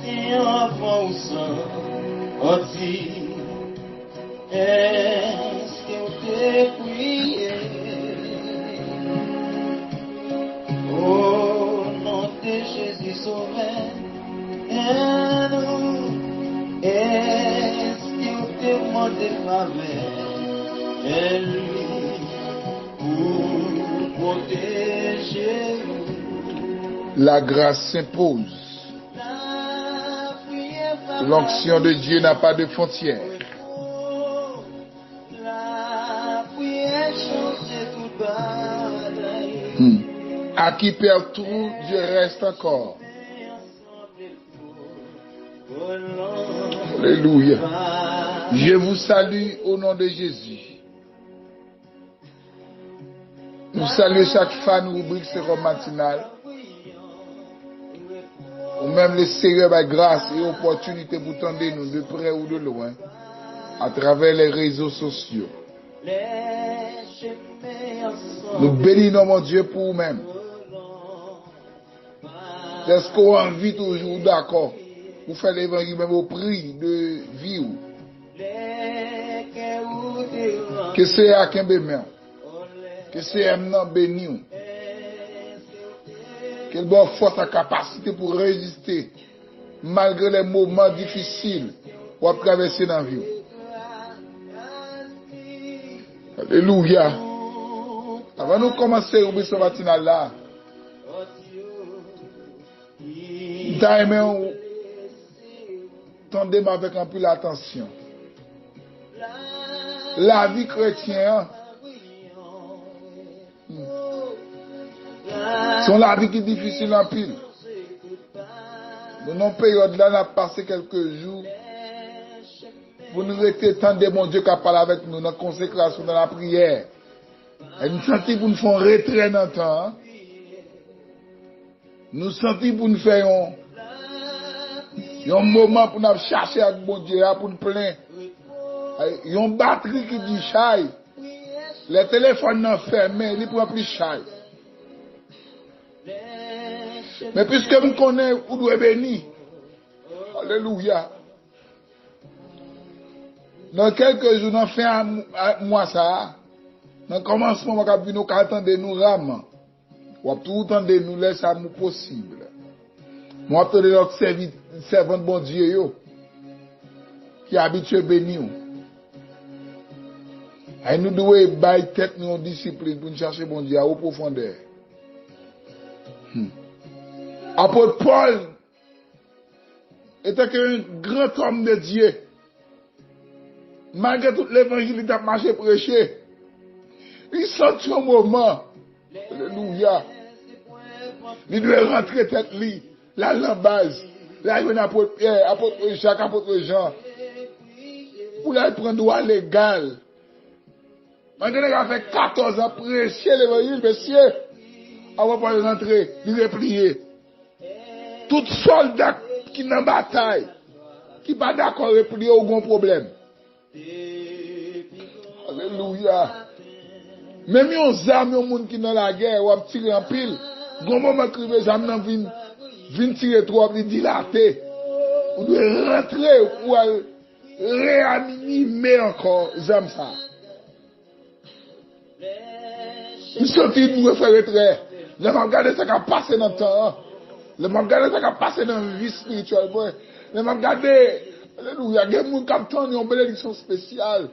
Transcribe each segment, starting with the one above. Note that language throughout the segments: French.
et enfant ou sang, on dit, est-ce que t'es prié? Au nom de Jésus sauveur, et nous, est-ce que t'es demandé faveur? Et lui, pour protéger nous. La grâce s'impose. L'onction de Dieu n'a pas de frontières. À qui perd tout, Dieu reste encore. Alléluia. Je vous salue au nom de Jésus. Nous saluons chaque fan rubrique sérum matinal. Ou même les Seigneur par grâce et opportunité pour tendre nous de près ou de loin à travers les réseaux sociaux. Nous bénissons mon Dieu pour vous-même. Est-ce qu'on a envie toujours d'accord pour faire l'évangile même au prix de vie? Que c'est à qui béni, que c'est à nous béni. Quelle bonne force et capacité pour résister malgré les moments difficiles pour traverser dans la vie. Alléluia. Avant de commencer ce matin là, tendez-moi avec un peu l'attention. La vie chrétienne, c'est la vie qui est difficile en pile. Dans nos périodes là, on a passé quelques jours. Vous nous étiez tant de mon Dieu qui a parlé avec nous dans la consécration, dans la prière. Et nous sentons pour nous faire un retrait dans le temps. Nous sentons pour nous faire un moment pour nous chercher avec mon Dieu, pour nous plaindre. Il y a une batterie qui dit chai. Les téléphones sont fermés, ils ne prennent plus chai. Mais puisque nous connaissons, vous devez bénir. Alléluia. Dans quelques jours, nous faisons un mois ça. Dans le commencement, nous attendons nous rames. Nous attendons nous laisser nous possible. Nous attendons notre servant de bon Dieu qui est habitué à bénir. Et nous devons bailler tête nous en discipline pour nous chercher bon Dieu à haute profondeur. Apôtre Paul était un grand homme de Dieu. Malgré tout l'évangile, il a marché prêcher. Il sent un moment. Alléluia. Il doit rentrer tête lui. Là, la base. Là, il y a un apôtre Pierre, apôtre Jacques, apôtre Jean. Pour là, il prend droit légal. Maintenant, il a fait 14 ans prêcher l'évangile, monsieur. Avant de rentrer, il est plié. Tout soldat qui est en bataille, qui n'est pas d'accord avec plier, a un problème. Alléluia. Même si on a des gens qui sont dans la guerre, on tire en pile. Quand on écrit les gens viennent tirer trop, ils dilater. On doit rentrer pour réanimer encore les hommes. Nous sommes nous faire retrait. Les gens regardent ce qui a passé dans le temps. Les gens regardent ce qui a passé dans la vie spirituelle. Les gens regardent, alléluia, il y a des gens qui ont une bénédiction spéciale.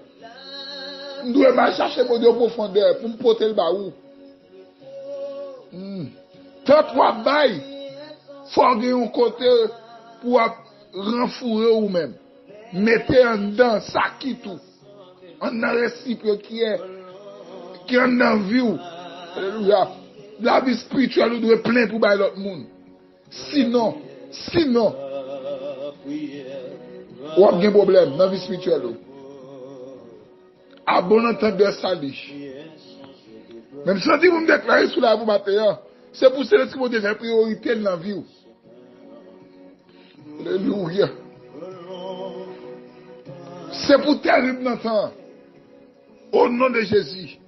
Nous devons chercher mon Dieu en profondeur pour me porter le baou. Tant trois bails, il faut avoir un côté pour renfourer ou-même. Mettez en dedans, ça qui tout. En un récipient qui est en vie. Alléluia. La vie spirituelle nous doit plein pour l'autre monde. Sinon, on a un problème dans la vie spirituelle. À bon entendeur saliche. Même si vous me déclarez sous la vous matin, c'est pour cela que vous devez priorité dans la vie. Alléluia. C'est pour terrible dans le temps. Au nom de Jésus.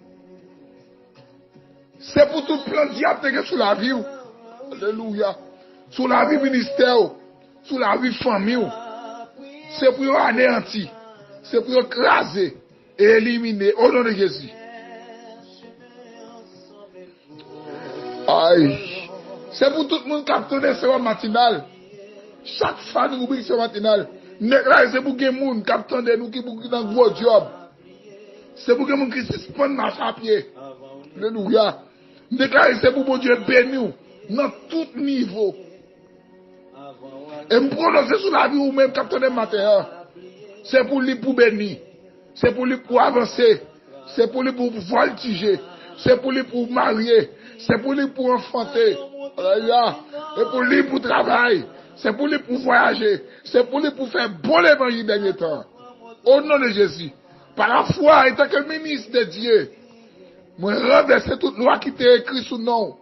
C'est pour tout plan diable qui est sur la vie. Alléluia. Sur la vie ministère. sur la vie famille. C'est pour anéantir. C'est pour écraser et éliminer au nom de Jésus. Aïe. C'est pour tout le monde qui a tourné ce matinal. Chaque fan oublie ce matinal. C'est pour que les gens qui attendent nous qui ont un gros job. C'est pour que les gens qui suspendent marche à pied. Alléluia. C'est pour que Dieu bénisse dans tout niveau. Et me prononcer sur la vie ou même qui attendent matin. C'est pour lui pour bénir. C'est pour lui pour avancer. C'est pour lui pour voltiger. C'est pour lui pour marier. C'est pour lui pour enfanter. Alléluia. Et pour lui pour travailler. C'est pour lui pour voyager. C'est pour lui pour faire bon l'évangile dernier temps. Au nom de Jésus. Par la foi, étant que ministre de Dieu, moi renverser toute loi qui t'est écrite sous nom.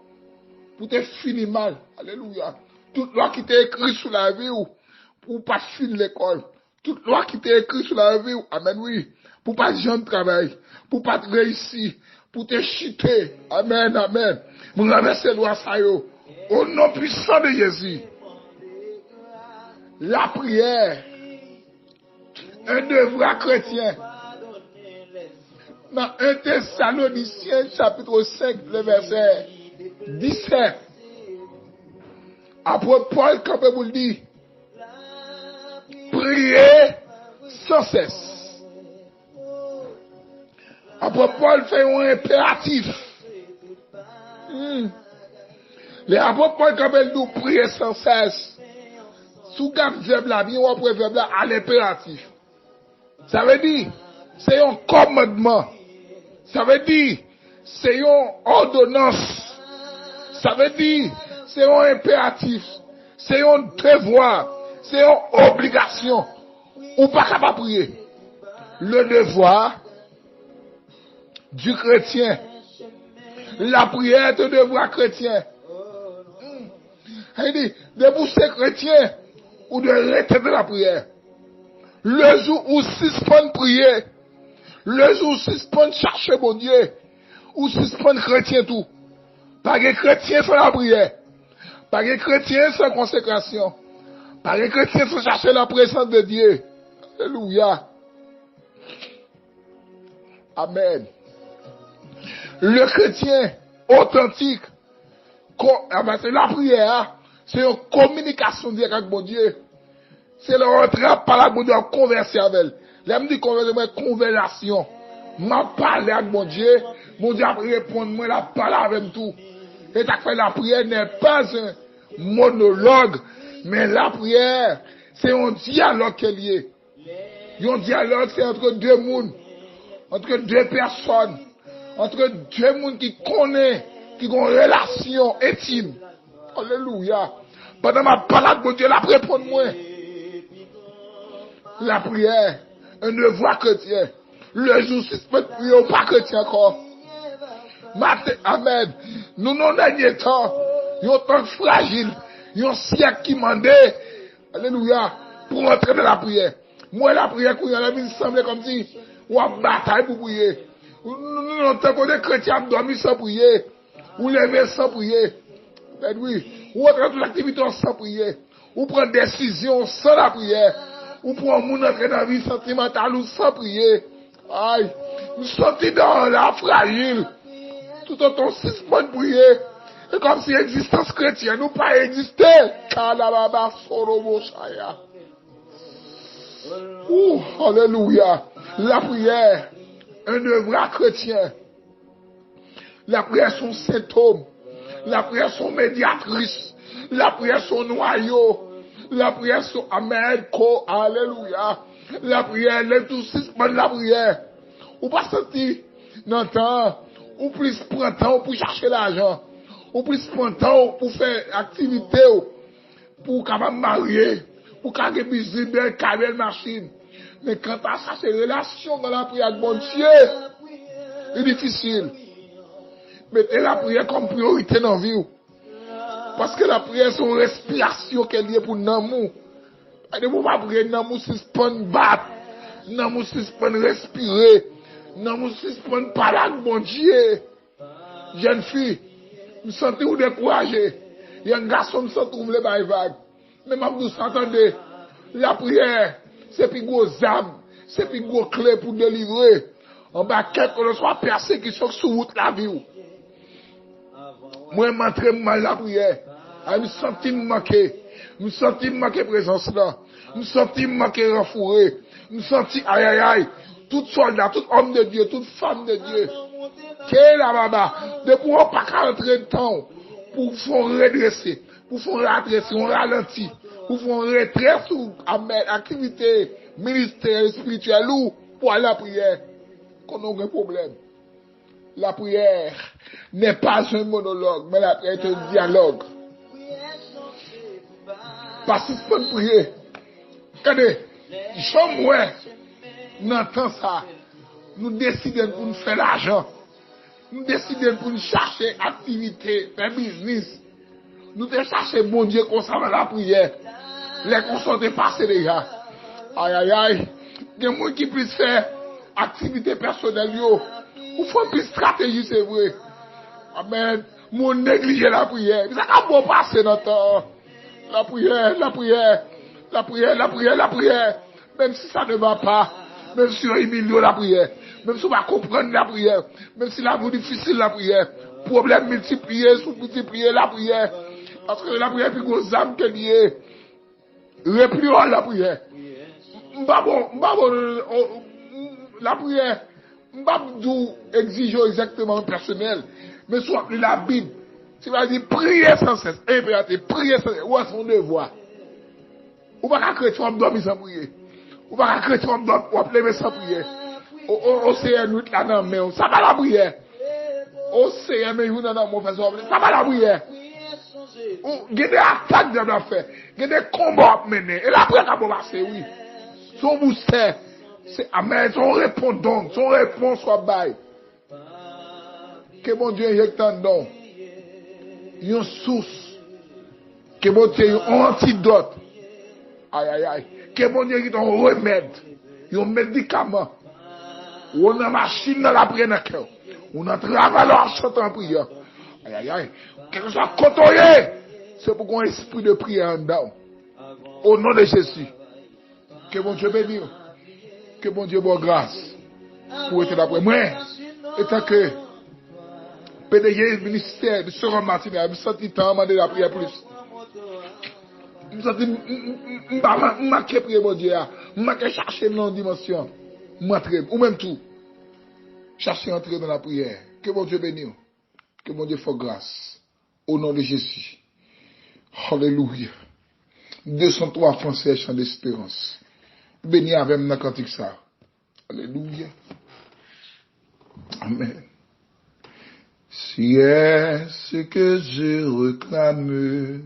Pour te finir mal. Alléluia. Toute loi qui t'est écrite sous la vie ou pour pas finir l'école. Toute loi qui t'est écrite sur la vie, amen, oui, pour pas de travail, pour pas te réussir, pour te chuter, amen, amen. Vous renversez loi ça yo, au nom puissant de Jésus. La prière, un devoir chrétien. Dans 1 Thessaloniciens, chapitre 5, le verset 17. Après Paul, quand vous le dit, priez sans cesse. Après Paul fait un impératif. Les apôtres Paul quand il nous prier sans cesse. Sous gamme verbe là, bien on après verbe là à l'impératif. Ça veut dire c'est un commandement. Ça veut dire c'est une ordonnance. Ça veut dire c'est un impératif. C'est un devoir. C'est une obligation. Ou pas capable de prier. Le devoir du chrétien. La prière est un devoir chrétien. Il dit, de pousser chrétien ou de rester de la prière. Le jour où suspend prier, le jour où suspend chercher mon Dieu, ou suspend chrétien tout. Pas de chrétien sans la prière. Pas de chrétien sans consécration. Pas de chrétien sans chercher la présence de Dieu. Alléluia. Amen. Le chrétien authentique, c'est la prière, c'est une communication directe avec mon Dieu. C'est le rentrer par la bouche de converser avec elle. Là, me dit conversation. M'a parlé avec mon Dieu a répondre, moi, la parole avec tout. Et ça fait la prière n'est pas un monologue, mais la prière, c'est un dialogue qui est lié. Un dialogue, c'est entre deux mondes, entre deux personnes, entre deux mondes qui connaissent, qui ont une relation intime. Alléluia. Pendant ma parole, mon Dieu, la répond moi. La prière, un devoir chrétien. Le jour, si je peux prier, pas chrétien encore. Amen. Nous, dans le dernier temps, il y a un temps fragile. Il y a un siècle qui mandait, alléluia, pour entrer dans la prière. Moi, la prière, il y a il semblait comme si, on a bataille pour prier. Nous, dans le temps, les chrétiens dorment sans prier. Ou lever sans prier. Ben oui. Ou entrer dans l'activité sans prier. Ou prendre des décisions sans la prière. Ou prendre mon entrer dans la vie sentimentale ou sans prier. Aïe. Nous sommes dans la fragile. Tout autant suspend de prier. Et comme si l'existence chrétienne nous pas existait. Kalababa sorobo shaya. Alléluia. La prière, un devoir chrétien. La prière, son symptôme. La prière, son médiatrice. La prière, son noyau. La prière, son amen. Alléluia. La prière, lève tout suspend la prière. Ou pas sentir dans le temps. Ou plus prendre temps pour chercher l'argent. Ou plus prendre temps pour faire activité. Pour capable marier. Pour qu'il business de carrière machine. Mais quand tu as cherché relation dans la prière avec mon Dieu, c'est difficile. Mettez la prière comme priorité dans la vie. Parce que la prière, c'est une respiration qui est liée pour l'amour. Et vous ne pouvez pas prier, l'amour suspend battre. L'amour suspend respirer. L'amour suspend parler avec mon Dieu. Jeune fille, vous sentez vous découragé. Il y a un garçon qui se trouve les vagues. Mais vous entendez, la prière, c'est plus gros âme, c'est plus gros clé pour délivrer. En bas, quel que soit persécution sur route la vie. Moi, m'entraîne mal la prière. Je me sens manqué. Je me sens manqué présence là. Je me sens manqué renfouré. Je me sens aïe aïe aïe. Tout soldat, tout homme de Dieu, toute femme de Dieu. Qu'est là baba? Depuis on pas qu'à entrer dedans. Pour faire redresser. Pour faire redresser, on ralentit. Pour faire retrait sur activité ministère spirituelle ou pour la prière. Qu'on a un problème. La prière n'est pas un monologue, mais la prière est un dialogue. Participez à prier. Regardez, jamais nous entendons ça. Nous décidons pour nous faire l'argent. Nous décidons pour nous chercher activité, faire business. Nous devons chercher mon Dieu concernant la prière. Les consommateurs passés déjà. Aïe aïe aïe. Il y a des gens qui puissent faire activité personnelle. Ou faut plus stratégie, c'est vrai. Amen. Mon négliger la prière. Ça va pas passer dans le temps. La prière, la prière, la prière, la prière, la prière. Même si ça ne va pas. Même si on humilie la prière. Même si on va comprendre la prière. Même si la vie est difficile la prière. Problème multiplié, sous-multiplié la prière. Parce que la prière est plus grosse âme que liée. Replions la prière. La prière. M'babdou exige exactement personnel, mais soit la Bible. Tu vas dire prier sans cesse, impératif, prier sans cesse. Où est son devoir? Ou pas chrétien dormir sans prier? Ou pas chrétien dormir sans prier? Océan nuit là dans mais ça va la prière. Océan mais vous dans mon frère ça va la prière. Ou des attaques de la fait, des combats mener et la prière va passer oui. Son booster. C'est amen, son répondant, son réponse soit bail. Que mon Dieu injecte un don. Une source. Que mon Dieu un antidote. Aïe aïe aïe. Que mon Dieu ait un remède. Un médicament. On a une machine dans la prière dans le cœur. On a travaillé en chantant en prière. Aïe aïe aïe. Que ce soit côtoyé. C'est pour qu'on ait un esprit de prière en dedans. Au nom de Jésus. Que mon Dieu bénisse. Que bon Dieu bonne grâce pour être d'après moi. Étant que PDG ministère de Sœur Martine, je me sens tant demander la prière plus. Je me sens manquer prier mon Dieu, manquer chercher dans une dimension, m'entrer ou même tout. Chercher entrer dans la prière. Que bon Dieu bénisse. Que bon Dieu fasse grâce au nom de Jésus. Alléluia. 203 Français chant d'espérance. Béni avec moi dans cantique ça. Alléluia. Amen. Si est ce que je réclame,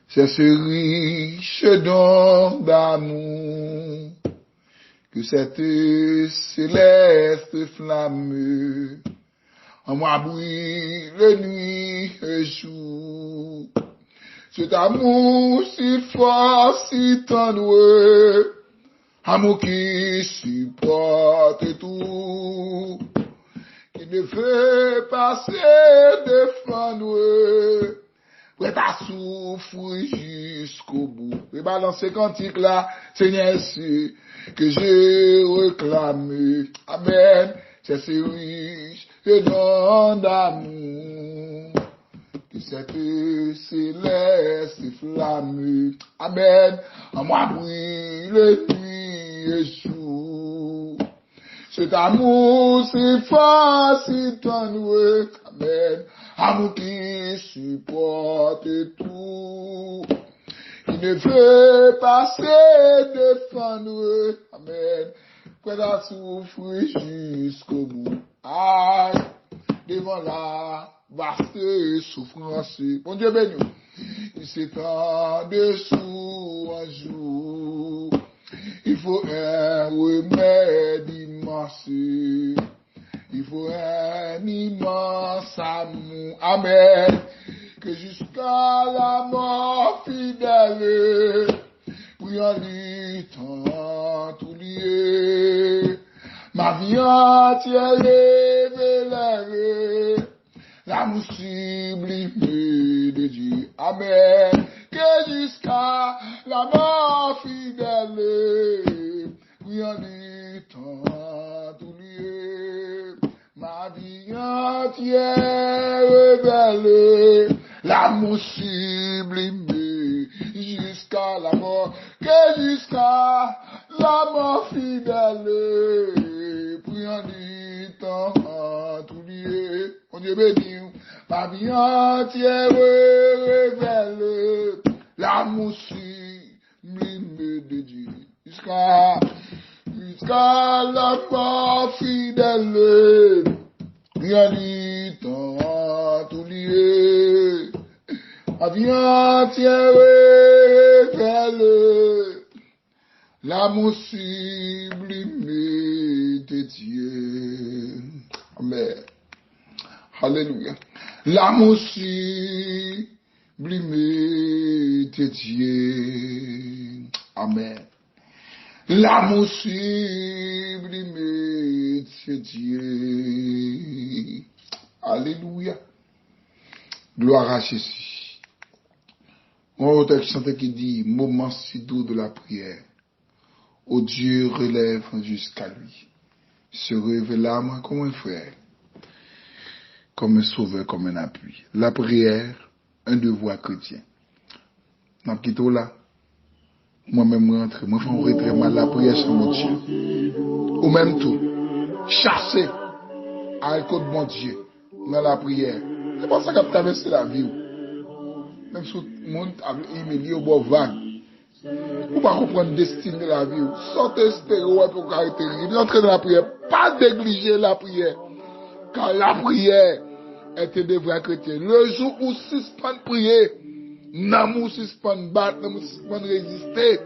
c'est ce riche don d'amour, que cette céleste flamme en moi brûle nuit et jour. Cet amour si fort, si tendre, amour qui supporte tout, qui ne fait passer défendre, prêt à souffrir jusqu'au bout. Et dans ce cantique là, Seigneur, c'est que j'ai réclamé. Amen. C'est ce riche et don d'amour, que cette céleste flamme. Amen. En moi brûle nuit et jour. Cet amour si fort, si tendre. Amen. Amour qui supporte tout, qui ne veut passer défendre. Amen. Prêt à souffrir jusqu'au bout. Aïe, devant la vaste souffrance. Mon Dieu béni. Il s'étend dessous un jour. Il faut un remède immense. Il faut un immense amour. Amen. Que jusqu'à la mort fidèle, priant lui tant tout lié. Ma vie entière révélée, l'amour sublime de Dieu. Amen. Que que jusqu'à la mort fidèle, priant du temps tout lié, ma vie entière révèle, l'amour sublime jusqu'à la mort, que jusqu'à la mort fidèle, priant du temps tout lié, on Dieu béni, ma vie entière révèle, l'amour sublime de Dieu, jusqu'à la mort fidèle, rien du temps tout lié, ma vie entière révèle, l'amour sublime de Dieu. Amen. Alléluia. L'amour sublime de Dieu. Amen. L'amour sublime de Dieu. Alléluia. Gloire à Jésus. Mon texte chanté qui dit, moment si doux de la prière. Ô Dieu relève jusqu'à lui. Se révéla moi comme un frère, comme un sauveur, comme un appui. La prière, un devoir chrétien. N'a quitté là. Moi-même rentre, moi fais un retrait mal la prière sur mon Dieu. Ou même tout, chasser à l'écoute de mon Dieu dans la prière. C'est pas ça qu'a traversé la vie. Même si le monde a humilié au bord vague. Ou pas comprendre le destin de la vie. Sortez stéréo pour caractériser. Entrez dans la prière. Pas négliger la prière. Car la prière est un devoir chrétien. Le jour où suspend prier, n'amour suspend battre, n'amour suspend résister.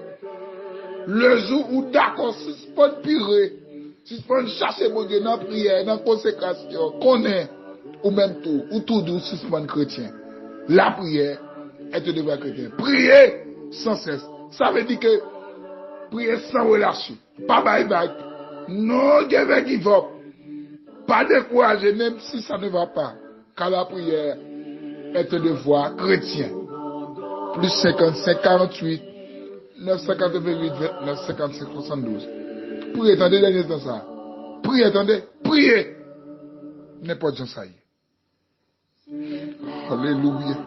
Le jour où d'accord suspend pire, suspend chercher mon Dieu dans la prière, dans la consécration, connaît, ou même tout, ou tout doux suspend chrétien. La prière est un devoir chrétien. Prier sans cesse. Ça veut dire que prier sans relâcher. Pas bye-bye. Non, give up. Pas décourager, même si ça ne va pas. Car la prière est un devoir chrétien. Plus 55, 48, 958, 29, 55, 72. Priez, attendez, dernier temps ça. Priez, attendez, priez. N'importe quoi ça y est. Alléluia.